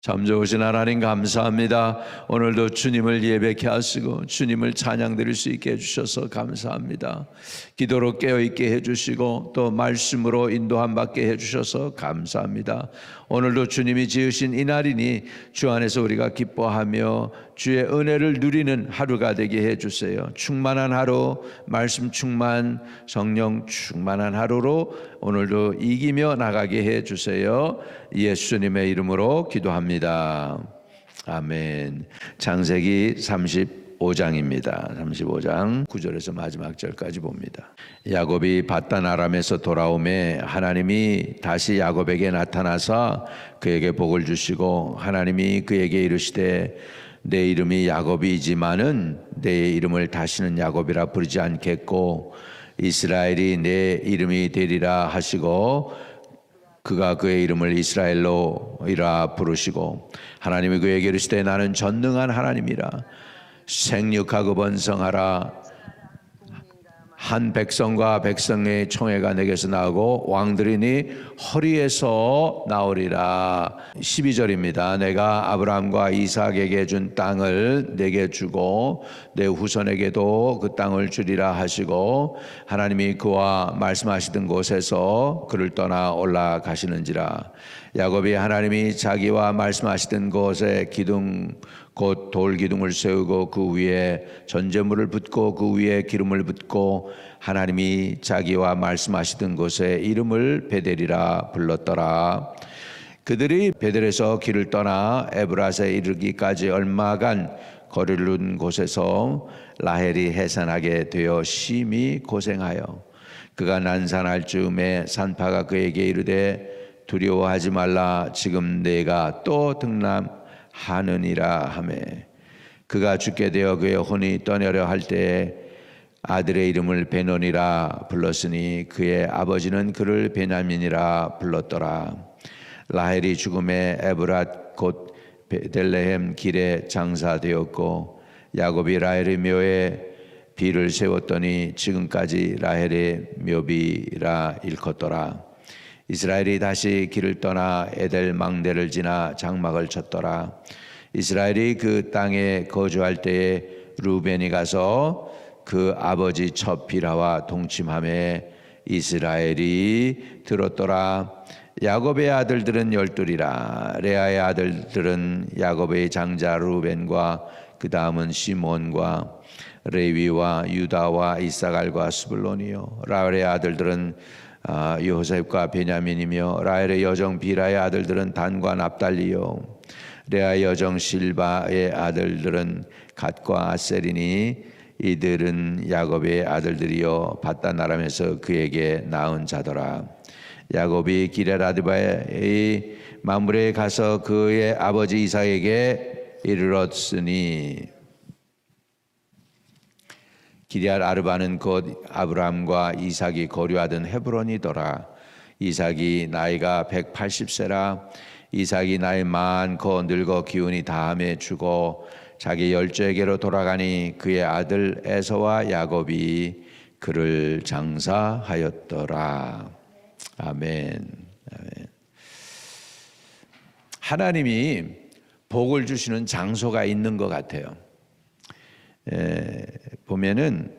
참 좋으신 하나님 감사합니다. 오늘도 주님을 예배케 하시고 주님을 찬양 드릴 수 있게 해주셔서 감사합니다. 기도로 깨어있게 해주시고 또 말씀으로 인도함 받게 해주셔서 감사합니다. 오늘도 주님이 지으신 이 날이니 주 안에서 우리가 기뻐하며 주의 은혜를 누리는 하루가 되게 해주세요. 충만한 하루, 말씀 충만, 성령 충만한 하루로 오늘도 이기며 나가게 해주세요. 예수님의 이름으로 기도합니다. 아멘. 창세기 35장입니다. 35장 9절에서 마지막 절까지 봅니다. 야곱이 밧단 아람에서 돌아오매 하나님이 다시 야곱에게 나타나사 그에게 복을 주시고 하나님이 그에게 이르시되 내 이름이 야곱이지만은 내 이름을 다시는 야곱이라 부르지 않겠고 이스라엘이 내 이름이 되리라 하시고 그가 그의 이름을 이스라엘로이라 부르시고 하나님이 그에게 이르시되 나는 전능한 하나님이라 생육하고 번성하라 한 백성과 백성의 총회가 내게서 나오고 왕들이니 허리에서 나오리라. 12절입니다. 내가 아브라함과 이삭에게 준 땅을 내게 주고 내 후손에게도 그 땅을 주리라 하시고 하나님이 그와 말씀하시던 곳에서 그를 떠나 올라가시는지라. 야곱이 하나님이 자기와 말씀하시던 곳에 기둥 곧 돌기둥을 세우고 그 위에 전제물을 붓고 그 위에 기름을 붓고 하나님이 자기와 말씀하시던 곳에 이름을 베델이라 불렀더라. 그들이 베델에서 길을 떠나 에브라스에 이르기까지 얼마간 거리를 둔 곳에서 라헬이 해산하게 되어 심히 고생하여 그가 난산할 즈음에 산파가 그에게 이르되 두려워하지 말라 지금 내가 또 등남하느니라 하매 그가 죽게 되어 그의 혼이 떠내려 할 때에 아들의 이름을 베논이라 불렀으니 그의 아버지는 그를 베냐민이라 불렀더라. 라헬이 죽음에 에브랏 곧 베들레헴 길에 장사되었고 야곱이 라헬의 묘에 비를 세웠더니 지금까지 라헬의 묘비라 일컫더라. 이스라엘이 다시 길을 떠나 에델 망대를 지나 장막을 쳤더라. 이스라엘이 그 땅에 거주할 때에 루벤이 가서 그 아버지 첫 비라와 동침하며 이스라엘이 들었더라. 야곱의 아들들은 12이라. 레아의 아들들은 야곱의 장자 루벤과 그 다음은 시몬과 레위와 유다와 이사갈과 스불론이요. 라헬의 아들들은 요셉과 베냐민이며 라헬의 여정 비라의 아들들은 단과 납달리요. 레아의 여정 실바의 아들들은 갓과 아셀이니 이들은 야곱의 아들들이요 밧단 아람에서 그에게 낳은 자더라. 야곱이 기럇아드바의 마므레에 가서 그의 아버지 이삭에게 이르렀으니 기럇아르바는 곧 아브라함과 이삭이 거류하던 헤브론이더라. 이삭이 나이가 180세라. 이삭이 나이 많고 늙어 기운이 다함에 죽어 자기 열조에게로 돌아가니 그의 아들 에서와 야곱이 그를 장사하였더라. 아멘. 아멘. 하나님이 복을 주시는 장소가 있는 것 같아요. 보면은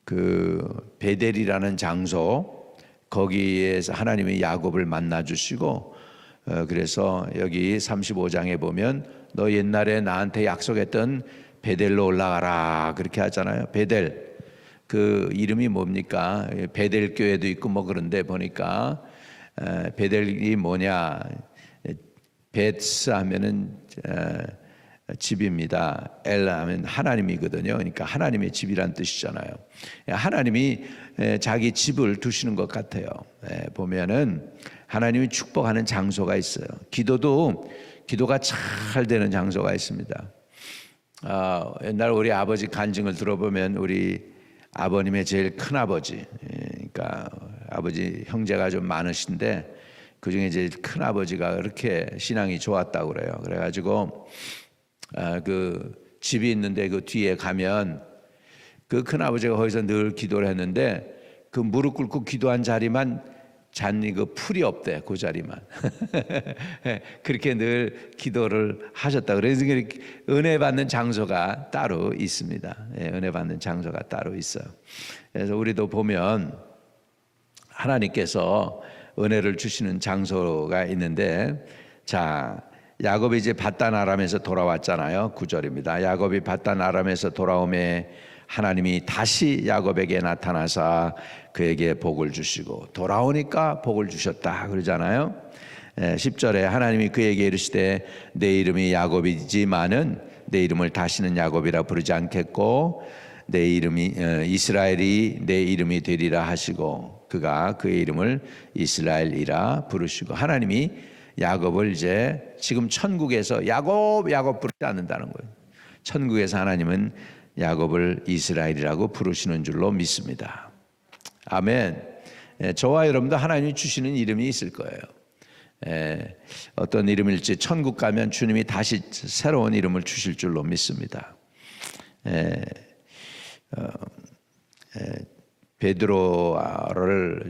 그 베델이라는 장소 거기에서 하나님이 야곱을 만나 주시고 그래서 여기 35장에 보면 너 옛날에 나한테 약속했던 베델로 올라가라 그렇게 하잖아요. 베델 그 이름이 뭡니까? 베델 교회도 있고 뭐 그런데 보니까 베델이 뭐냐? 베츠 하면은 집입니다. 엘 하면 하나님이거든요. 그러니까 하나님의 집이란 뜻이잖아요. 하나님이 자기 집을 두시는 것 같아요. 보면은 하나님이 축복하는 장소가 있어요. 기도가 잘 되는 장소가 있습니다. 옛날 우리 아버지 간증을 들어보면 우리 아버님의 제일 큰 아버지, 그러니까 아버지 형제가 좀 많으신데 그 중에 제일 큰 아버지가 그렇게 신앙이 좋았다고 그래요. 그래가지고 그 집이 있는데 그 뒤에 가면 그 큰아버지가 거기서 늘 기도를 했는데 그 무릎 꿇고 기도한 자리만 잔이 그 풀이 없대, 그 자리만. 그렇게 늘 기도를 하셨다. 그래서 은혜 받는 장소가 따로 있습니다. 은혜 받는 장소가 따로 있어요. 그래서 우리도 보면 하나님께서 은혜를 주시는 장소가 있는데, 자, 야곱이 이제 밧단 아람에서 돌아왔잖아요. 9절입니다. 야곱이 밧단 아람에서 돌아오매 하나님이 다시 야곱에게 나타나사 그에게 복을 주시고, 돌아오니까 복을 주셨다 그러잖아요. 10절에 하나님이 그에게 이르시되 내 이름이 야곱이지만은 내 이름을 다시는 야곱이라 부르지 않겠고 내 이름이 이스라엘이 내 이름이 되리라 하시고, 그가 그의 이름을 이스라엘이라 부르시고, 하나님이 야곱을 이제 지금 천국에서 야곱 부르지 않는다는 거예요. 천국에서 하나님은 야곱을 이스라엘이라고 부르시는 줄로 믿습니다. 아멘. 저와 여러분도 하나님이 주시는 이름이 있을 거예요. 어떤 이름일지 천국 가면 주님이 다시 새로운 이름을 주실 줄로 믿습니다. 베드로를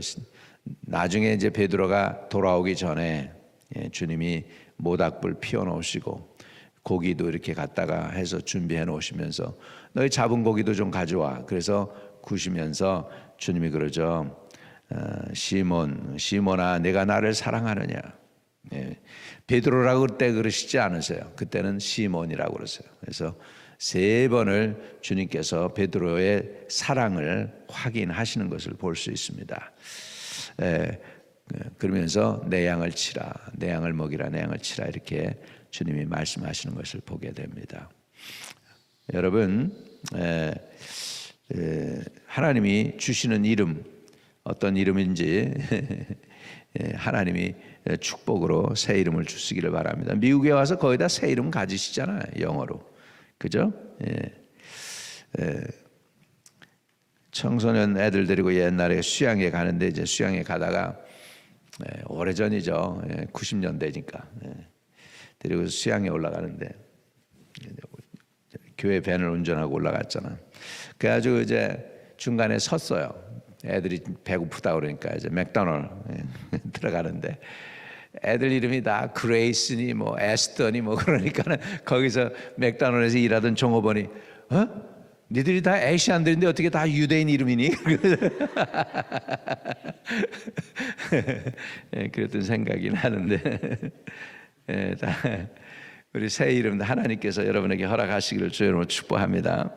나중에 이제 베드로가 돌아오기 전에 주님이 모닥불 피워 놓으시고 고기도 이렇게 갖다가 해서 준비해 놓으시면서 너희 잡은 고기도 좀 가져와. 그래서 구시면서 주님이 그러죠. 시몬아 내가 나를 사랑하느냐. 베드로라고 그때 그러시지 않으세요. 그때는 시몬이라고 그러세요. 그래서 3번을 주님께서 베드로의 사랑을 확인하시는 것을 볼 수 있습니다. 그러면서 내 양을 치라, 내 양을 먹이라, 내 양을 치라, 이렇게 주님이 말씀하시는 것을 보게 됩니다. 여러분, 하나님이 주시는 이름, 어떤 이름인지 하나님이 축복으로 새 이름을 주시기를 바랍니다. 미국에 와서 거의 다 새 이름 가지시잖아요, 영어로. 그죠? 청소년 애들 데리고 옛날에 수양에 가는데, 이제 수양에 가다가 오래전이죠. 90년대니까 데리고 수양에 올라가는데 교회 밴을 운전하고 올라갔잖아. 그래가지고 이제 중간에 섰어요. 애들이 배고프다 그러니까 이제 맥도널드 들어가는데 애들 이름이 다 그레이스니 뭐 에스더니 뭐 그러니까는 거기서 맥도널드에서 일하던 종업원이 니들이 다 아시안들인데 어떻게 다 유대인 이름이니? 그랬던 생각이 나는데 우리 새 이름 하나님께서 여러분에게 허락하시기를 주여로 축복합니다.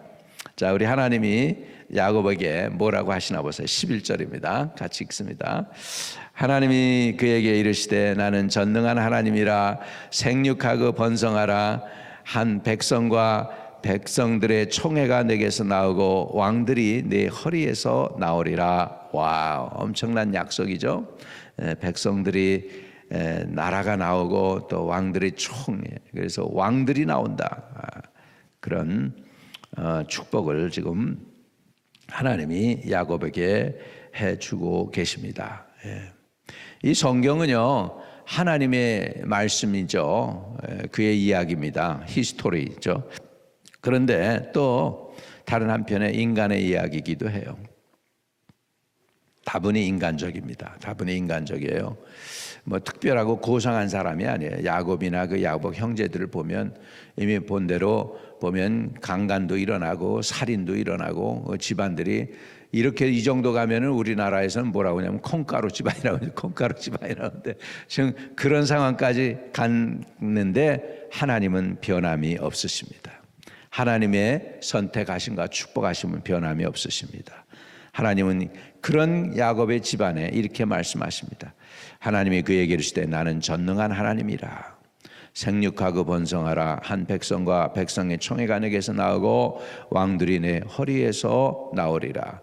자, 우리 하나님이 야곱에게 뭐라고 하시나 보세요. 11절입니다. 같이 읽습니다. 하나님이 그에게 이르시되 나는 전능한 하나님이라 생육하고 번성하라. 한 백성과 백성들의 총회가 내게서 나오고 왕들이 내 허리에서 나오리라. 와, 엄청난 약속이죠. 백성들이 나라가 나오고 또 왕들의 총회, 그래서 왕들이 나온다. 그런 축복을 지금 하나님이 야곱에게 해주고 계십니다. 이 성경은요 하나님의 말씀이죠. 그의 이야기입니다. 히스토리죠. 그런데 또 다른 한편에 인간의 이야기이기도 해요. 다분히 인간적입니다. 다분히 인간적이에요. 뭐 특별하고 고상한 사람이 아니에요. 야곱이나 그 야곱 형제들을 보면 이미 본대로 보면 강간도 일어나고 살인도 일어나고 집안들이 이렇게 이 정도 가면은 우리나라에서는 뭐라고 하냐면 콩가루 집안이라고 해요. 콩가루 집안이라고 하는데 지금 그런 상황까지 갔는데 하나님은 변함이 없으십니다. 하나님의 선택하심과 축복하심은 변함이 없으십니다. 하나님은 그런 야곱의 집안에 이렇게 말씀하십니다. 하나님이 그에게 이르시되 나는 전능한 하나님이라. 생육하고 번성하라. 한 백성과 백성의 총회가 내게서 나오고 왕들이 내 허리에서 나오리라.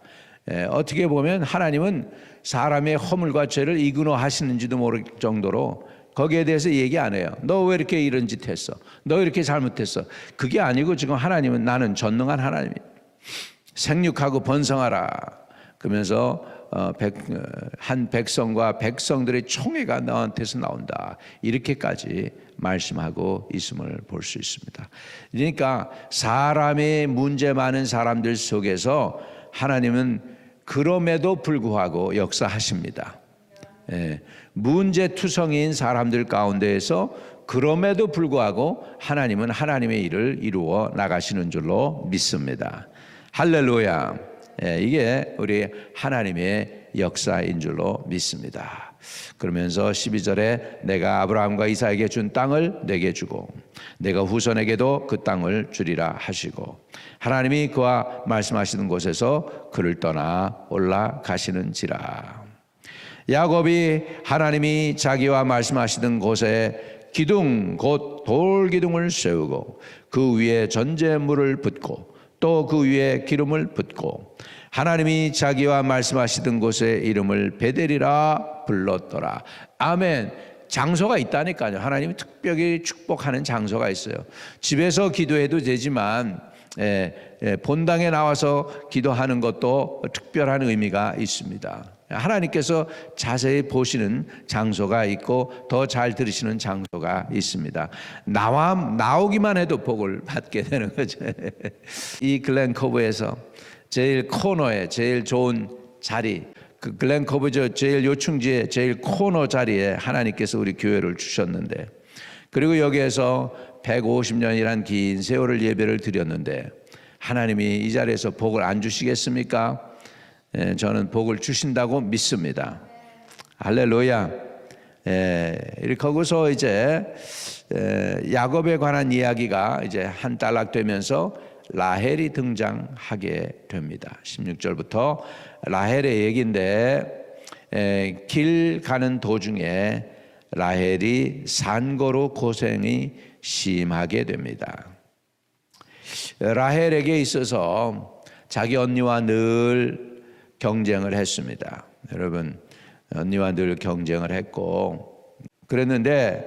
어떻게 보면 하나님은 사람의 허물과 죄를 이그노하시는지도 모를 정도로 거기에 대해서 얘기 안 해요. 너 왜 이렇게 이런 짓 했어? 너 이렇게 잘못했어? 그게 아니고 지금 하나님은 나는 전능한 하나님이야. 생육하고 번성하라. 그러면서 한 백성과 백성들의 총회가 너한테서 나온다. 이렇게까지 말씀하고 있음을 볼 수 있습니다. 그러니까 사람의 문제 많은 사람들 속에서 하나님은 그럼에도 불구하고 역사하십니다. 문제투성이인 사람들 가운데에서 그럼에도 불구하고 하나님은 하나님의 일을 이루어 나가시는 줄로 믿습니다. 할렐루야. 이게 우리 하나님의 역사인 줄로 믿습니다. 그러면서 12절에 내가 아브라함과 이삭에게 준 땅을 내게 주고 내가 후손에게도 그 땅을 주리라 하시고 하나님이 그와 말씀하시는 곳에서 그를 떠나 올라가시는지라. 야곱이 하나님이 자기와 말씀하시던 곳에 기둥 곧 돌기둥을 세우고 그 위에 전제물을 붓고 또 그 위에 기름을 붓고 하나님이 자기와 말씀하시던 곳의 이름을 베델이라 불렀더라. 아멘. 장소가 있다니까요. 하나님이 특별히 축복하는 장소가 있어요. 집에서 기도해도 되지만 본당에 나와서 기도하는 것도 특별한 의미가 있습니다. 하나님께서 자세히 보시는 장소가 있고 더 잘 들으시는 장소가 있습니다. 나오기만 해도 복을 받게 되는 거죠. 이 글렌코브에서 제일 코너에 제일 좋은 자리, 그 글렌코브죠, 제일 요충지에 제일 코너 자리에 하나님께서 우리 교회를 주셨는데, 그리고 여기에서 150년이란 긴 세월을 예배를 드렸는데 하나님이 이 자리에서 복을 안 주시겠습니까? 저는 복을 주신다고 믿습니다. 할렐루야. 이렇게 하고서 이제 야곱에 관한 이야기가 이제 한 단락 되면서 라헬이 등장하게 됩니다. 16절부터 라헬의 얘기인데 길 가는 도중에 라헬이 산고로 고생이 심하게 됩니다. 라헬에게 있어서 자기 언니와 늘 경쟁을 했습니다. 여러분, 언니와 늘 경쟁을 했고 그랬는데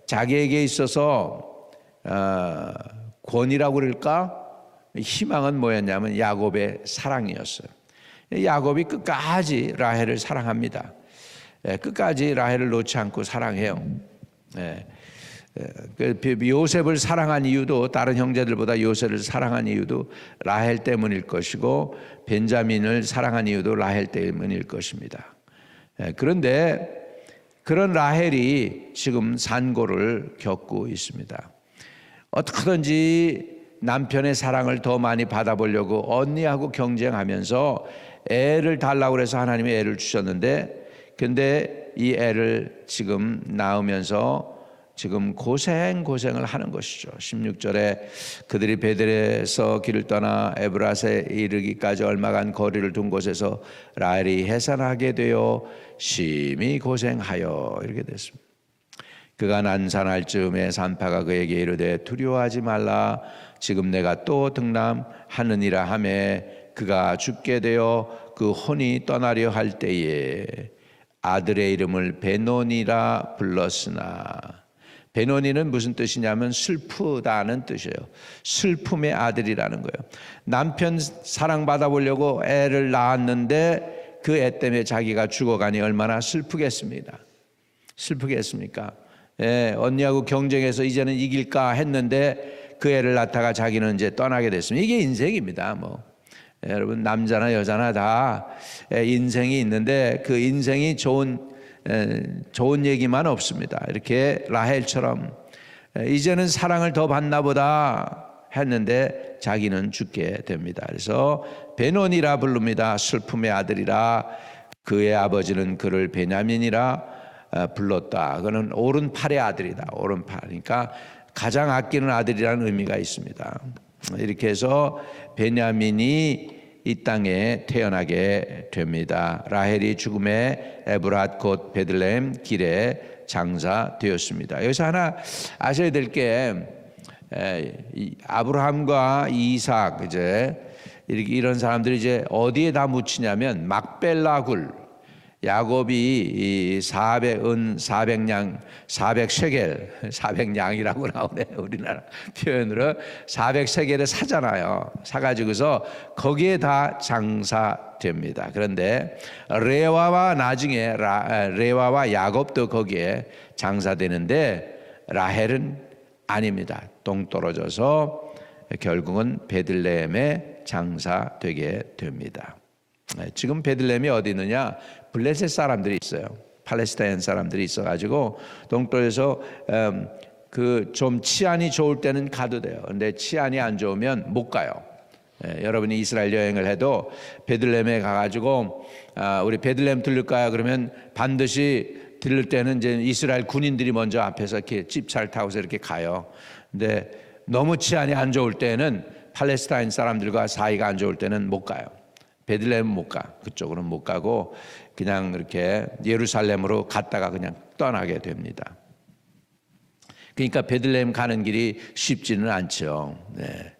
자기에게 있어서 권위라고 그럴까? 희망은 뭐였냐면 야곱의 사랑이었어요. 야곱이 끝까지 라헬을 사랑합니다. 끝까지 라헬을 놓지 않고 사랑해요. 요셉을 사랑한 이유도 다른 형제들보다 요셉을 사랑한 이유도 라헬 때문일 것이고 벤자민을 사랑한 이유도 라헬 때문일 것입니다. 그런데 그런 라헬이 지금 산고를 겪고 있습니다. 어떻게든지 남편의 사랑을 더 많이 받아보려고 언니하고 경쟁하면서 애를 달라고 해서 하나님이 애를 주셨는데, 근데 이 애를 지금 낳으면서 지금 고생을 하는 것이죠. 16절에 그들이 베델에서 길을 떠나 에브라스에 이르기까지 얼마간 거리를 둔 곳에서 라헬이 해산하게 되어 심히 고생하여 이렇게 됐습니다. 그가 난산할 즈음에 산파가 그에게 이르되 두려워하지 말라. 지금 내가 또 등남하느니라 하매 그가 죽게 되어 그 혼이 떠나려 할 때에 아들의 이름을 베노니라 불렀으나, 베노니는 무슨 뜻이냐면 슬프다는 뜻이에요. 슬픔의 아들이라는 거예요. 남편 사랑받아 보려고 애를 낳았는데 그 애 때문에 자기가 죽어가니 얼마나 슬프겠습니까? 언니하고 경쟁해서 이제는 이길까 했는데 그 애를 낳다가 자기는 이제 떠나게 됐습니다. 이게 인생입니다. 여러분, 남자나 여자나 다 인생이 있는데 그 인생이 좋은 얘기만 없습니다. 이렇게 라헬처럼 이제는 사랑을 더 받나 보다 했는데 자기는 죽게 됩니다. 그래서 베논이라 부릅니다. 슬픔의 아들이라. 그의 아버지는 그를 베냐민이라 불렀다. 그는 오른팔의 아들이다. 오른팔. 그러니까 가장 아끼는 아들이라는 의미가 있습니다. 이렇게 해서 베냐민이 이 땅에 태어나게 됩니다. 라헬이 죽음에 에브랏 곧 베들레헴 길에 장사되었습니다. 여기서 하나 아셔야 될 게, 아브라함과 이삭 이제 이런 사람들이 이제 어디에 다 묻히냐면 막벨라 굴, 야곱이 400냥 400셰겔 400냥이라고 나오네, 우리나라 표현으로 400셰겔을 사잖아요. 사가지고서 거기에 다 장사됩니다. 그런데 나중에 레와와 야곱도 거기에 장사되는데 라헬은 아닙니다. 동떨어져서 결국은 베들레헴에 장사되게 됩니다. 지금 베들레헴이 어디 있느냐? 블레셋 사람들이 있어요. 팔레스타인 사람들이 있어가지고 동쪽에서 그 좀 치안이 좋을 때는 가도 돼요. 근데 치안이 안 좋으면 못 가요. 여러분이 이스라엘 여행을 해도 베들레헴에 가가지고 우리 베들레헴 들릴까요? 그러면 반드시 들릴 때는 이제 이스라엘 군인들이 먼저 앞에서 이렇게 집차를 타고서 이렇게 가요. 근데 너무 치안이 안 좋을 때는 팔레스타인 사람들과 사이가 안 좋을 때는 못 가요. 베들레헴은 못 가. 그쪽으로는 못 가고 그냥 이렇게 예루살렘으로 갔다가 그냥 떠나게 됩니다. 그러니까 베들레헴 가는 길이 쉽지는 않죠. 네.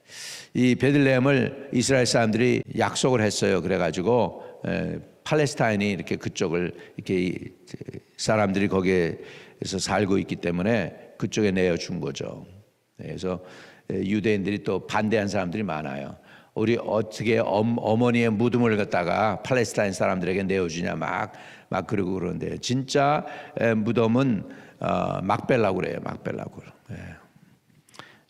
이 베들레헴을 이스라엘 사람들이 약속을 했어요. 그래가지고 팔레스타인이 이렇게 그쪽을 이렇게 사람들이 거기에서 살고 있기 때문에 그쪽에 내어준 거죠. 그래서 유대인들이 또 반대한 사람들이 많아요. 우리 어떻게 어머니의 무덤을 갖다가 팔레스타인 사람들에게 내어주냐 막 그러고 그러는데 진짜 무덤은 막벨라고 그래요. 막벨라고.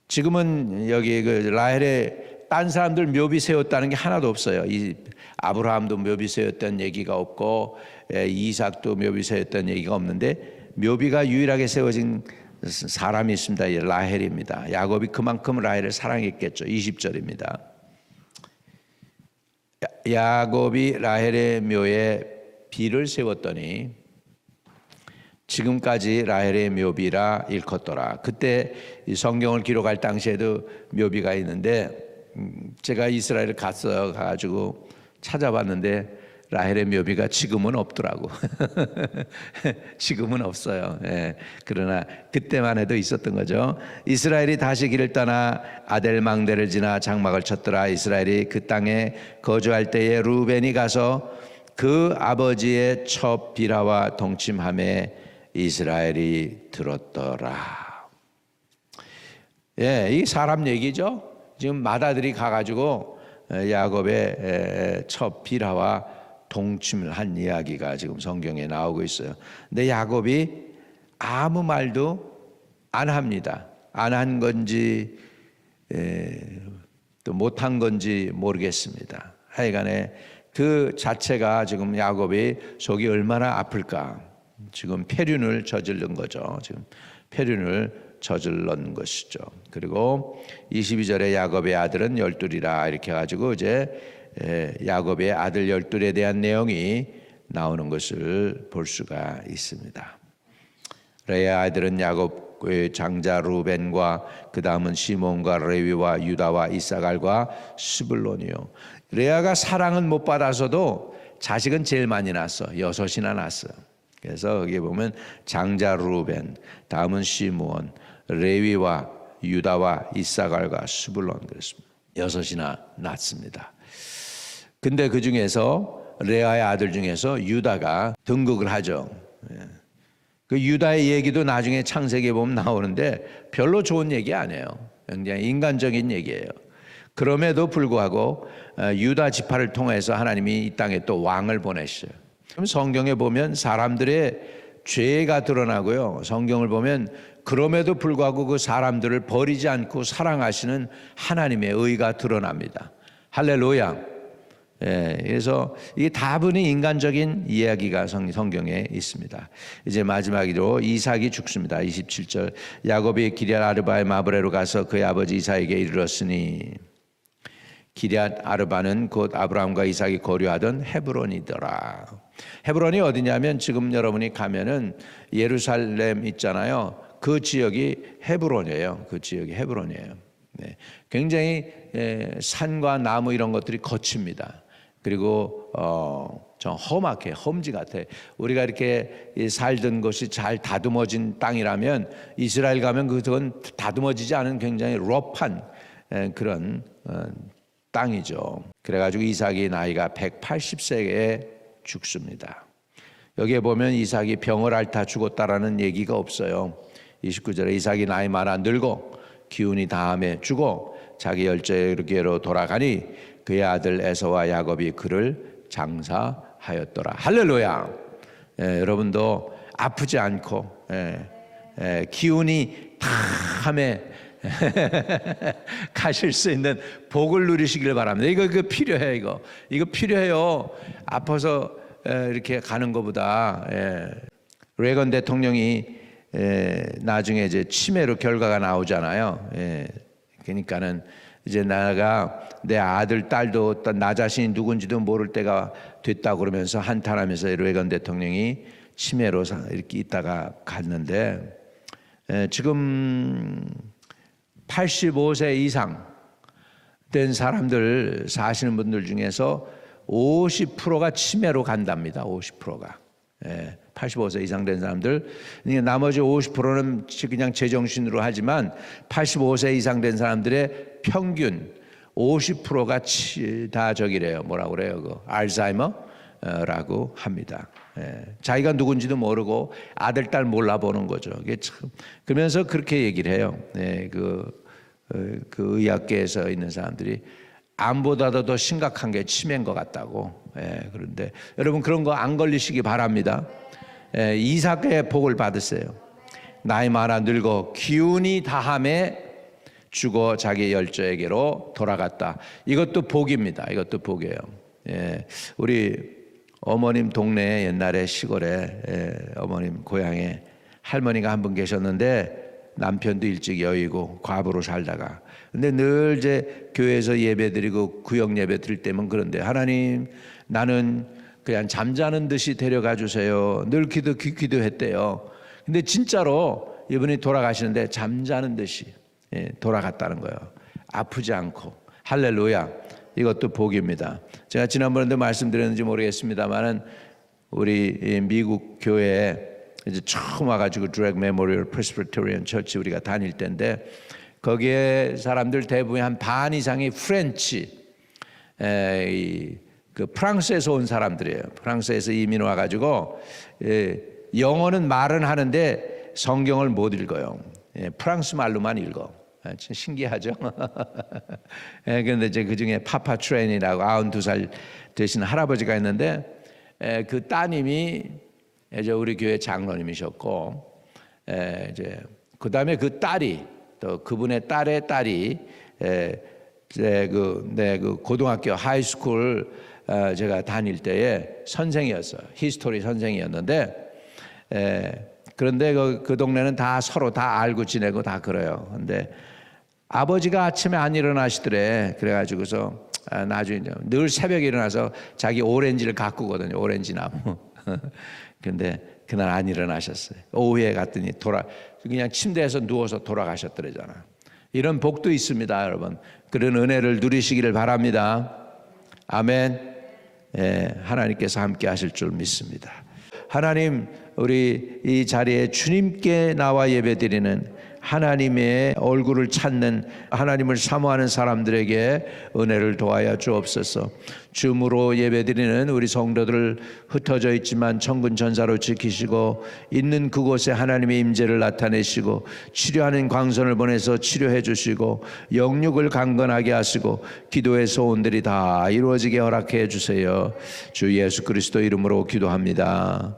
지금은 여기 그 라헬에 딴 사람들 묘비 세웠다는 게 하나도 없어요. 이 아브라함도 묘비 세웠던 얘기가 없고 이삭도 묘비 세웠던 얘기가 없는데 묘비가 유일하게 세워진 사람이 있습니다. 라헬입니다. 야곱이 그만큼 라헬을 사랑했겠죠. 20절입니다. 야곱이 라헬의 묘에 비를 세웠더니 지금까지 라헬의 묘비라 일컫더라. 그때 이 성경을 기록할 당시에도 묘비가 있는데 제가 이스라엘을 가가지고 찾아봤는데 라헬의 묘비가 지금은 없더라고. 지금은 없어요. 그러나 그때만 해도 있었던 거죠. 이스라엘이 다시 길을 떠나 아델 망대를 지나 장막을 쳤더라. 이스라엘이 그 땅에 거주할 때에 루벤이 가서 그 아버지의 첫 비라와 동침함에 이스라엘이 들었더라. 이 사람 얘기죠. 지금 맏아들이 가가지고 야곱의 첫 비라와 동침을 한 이야기가 지금 성경에 나오고 있어요. 근데 야곱이 아무 말도 안 합니다. 안 한 건지 또 못한 건지 모르겠습니다. 하여간에 그 자체가 지금 야곱이 속이 얼마나 아플까. 지금 폐륜을 저지른 거죠. 지금 폐륜을 저질렀는 것이죠. 그리고 22절에 야곱의 아들은 열둘이라 이렇게 해가지고 이제 야곱의 아들 열둘에 대한 내용이 나오는 것을 볼 수가 있습니다. 레아 아들은 야곱의 장자 루벤과 그 다음은 시몬과 레위와 유다와 이사갈과 스불론이요. 레아가 사랑은 못 받아서도 자식은 제일 많이 낳았어. 6이나 낳았어요. 그래서 여기 보면 장자 루벤, 다음은 시므온, 레위와 유다와 이사갈과 스불론 그랬습니다. 6이나 낳습니다. 근데 그 중에서 레아의 아들 중에서 유다가 등극을 하죠. 그 유다의 얘기도 나중에 창세기에 보면 나오는데 별로 좋은 얘기 아니에요. 굉장히 인간적인 얘기예요. 그럼에도 불구하고 유다 지파를 통해서 하나님이 이 땅에 또 왕을 보내셨어요. 그럼 성경에 보면 사람들의 죄가 드러나고요. 성경을 보면 그럼에도 불구하고 그 사람들을 버리지 않고 사랑하시는 하나님의 의가 드러납니다. 할렐루야. 그래서 이게 다분히 인간적인 이야기가 성경에 있습니다. 이제 마지막으로 이삭이 죽습니다. 27절 야곱이 기럇 아르바의 마브레로 가서 그의 아버지 이삭에게 이르렀으니 기럇 아르바는 곧 아브라함과 이삭이 거류하던 헤브론이더라. 헤브론이 어디냐면 지금 여러분이 가면은 예루살렘 있잖아요. 그 지역이 헤브론이에요. 그 지역이 헤브론이에요. 굉장히 산과 나무 이런 것들이 거칩니다. 그리고 좀 험하게 험지 같아. 우리가 이렇게 살던 곳이 잘 다듬어진 땅이라면 이스라엘 가면 그건 다듬어지지 않은 굉장히 러프한 그런 땅이죠. 그래가지고 이삭이 나이가 180세에 죽습니다. 여기에 보면 이삭이 병을 앓다 죽었다라는 얘기가 없어요. 29절에 이삭이 나이 많아 늙고 기운이 다함에 죽어 자기 열조에게로 돌아가니 그의 아들 에서와 야곱이 그를 장사하였더라. 할렐루야. 여러분도 아프지 않고 기운이 다함에 가실 수 있는 복을 누리시길 바랍니다. 이거 필요해. 이거 필요해요. 아파서 이렇게 가는 것보다 레건 대통령이 나중에 이제 치매로 결과가 나오잖아요. 그러니까는 이제 내가 내 아들, 딸도 어떤 나 자신이 누군지도 모를 때가 됐다 그러면서 한탄하면서 레건 대통령이 치매로 이렇게 있다가 갔는데, 지금 85세 이상 된 사람들 사시는 분들 중에서 50%가 치매로 간답니다. 50%가. 85세 이상 된 사람들, 나머지 50%는 그냥 제정신으로 하지만 85세 이상 된 사람들의 평균 50%가 다 저기래요. 뭐라고 그래요? 그 알츠하이머라고 합니다. 자기가 누군지도 모르고 아들, 딸 몰라보는 거죠. 이게 참, 그러면서 그렇게 얘기를 해요. 그 의학계에서 있는 사람들이 암보다도 더 심각한 게 치매인 것 같다고. 그런데 여러분 그런 거 안 걸리시기 바랍니다. 이삭의 복을 받으세요. 나이 많아 늙어 기운이 다함에 죽어 자기 열조에게로 돌아갔다. 이것도 복입니다. 이것도 복이에요. 우리 어머님 동네에 옛날에 시골에 어머님 고향에 할머니가 한 분 계셨는데 남편도 일찍 여의고 과부로 살다가, 근데 늘 이제 교회에서 예배드리고 구역 예배 드릴 때면 그런데, 하나님 나는 그냥 잠자는 듯이 데려가 주세요. 늘 기도했대요. 근데 진짜로 이분이 돌아가시는데 잠자는 듯이 돌아갔다는 거예요. 아프지 않고. 할렐루야. 이것도 복입니다. 제가 지난번에도 말씀드렸는지 모르겠습니다만은 우리 미국 교회에 이제 처음 와가지고 드랙 메모리얼 프레스비테리언 처치 우리가 다닐 때인데, 거기에 사람들 대부분 한 반 이상이 프렌치, 그 프랑스에서 온 사람들이에요. 프랑스에서 이민 와가지고 영어는 말은 하는데 성경을 못 읽어요. 프랑스 말로만 읽어. 참 신기하죠. 그런데 이제 그 중에 파파 트레인이라고 92살 되신 할아버지가 있는데, 그 따님이 이제 우리 교회 장로님이셨고, 이제 그 다음에 그 딸이, 또 그분의 딸의 딸이 그 고등학교 하이스쿨 제가 다닐 때에 선생이었어요. 히스토리 선생이었는데, 그런데 그 동네는 다 서로 다 알고 지내고 다 그래요. 근데 아버지가 아침에 안 일어나시더래. 그래가지고서 나중에 늘 새벽에 일어나서 자기 오렌지를 가꾸거든요. 오렌지 나무. 근데 그날 안 일어나셨어요. 오후에 갔더니 그냥 침대에서 누워서 돌아가셨더래잖아요. 이런 복도 있습니다, 여러분. 그런 은혜를 누리시기를 바랍니다. 아멘. 하나님께서 함께 하실 줄 믿습니다. 하나님, 우리 이 자리에 주님께 나와 예배드리는 하나님의 얼굴을 찾는, 하나님을 사모하는 사람들에게 은혜를 도하여 주옵소서. 줌으로 예배드리는 우리 성도들을 흩어져 있지만 천군 천사로 지키시고, 있는 그곳에 하나님의 임재를 나타내시고, 치료하는 광선을 보내서 치료해 주시고, 영육을 강건하게 하시고, 기도의 소원들이 다 이루어지게 허락해 주세요. 주 예수 그리스도 이름으로 기도합니다.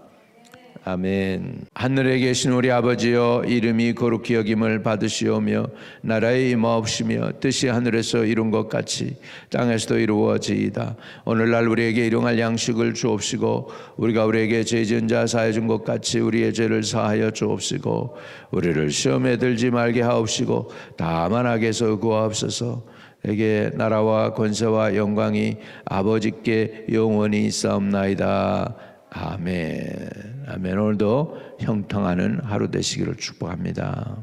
아멘. 하늘에 계신 우리 아버지여, 이름이 거룩히 여김을 받으시오며 나라의 임하옵시며 뜻이 하늘에서 이룬 것 같이 땅에서도 이루어지이다. 오늘날 우리에게 일용할 양식을 주옵시고, 우리가 우리에게 죄 지은 자 사하여 준 것 같이 우리의 죄를 사하여 주옵시고, 우리를 시험에 들지 말게 하옵시고 다만 악에서 구하옵소서. 에게 나라와 권세와 영광이 아버지께 영원히 있사옵나이다. 아멘. 아멘. 오늘도 형통하는 하루 되시기를 축복합니다.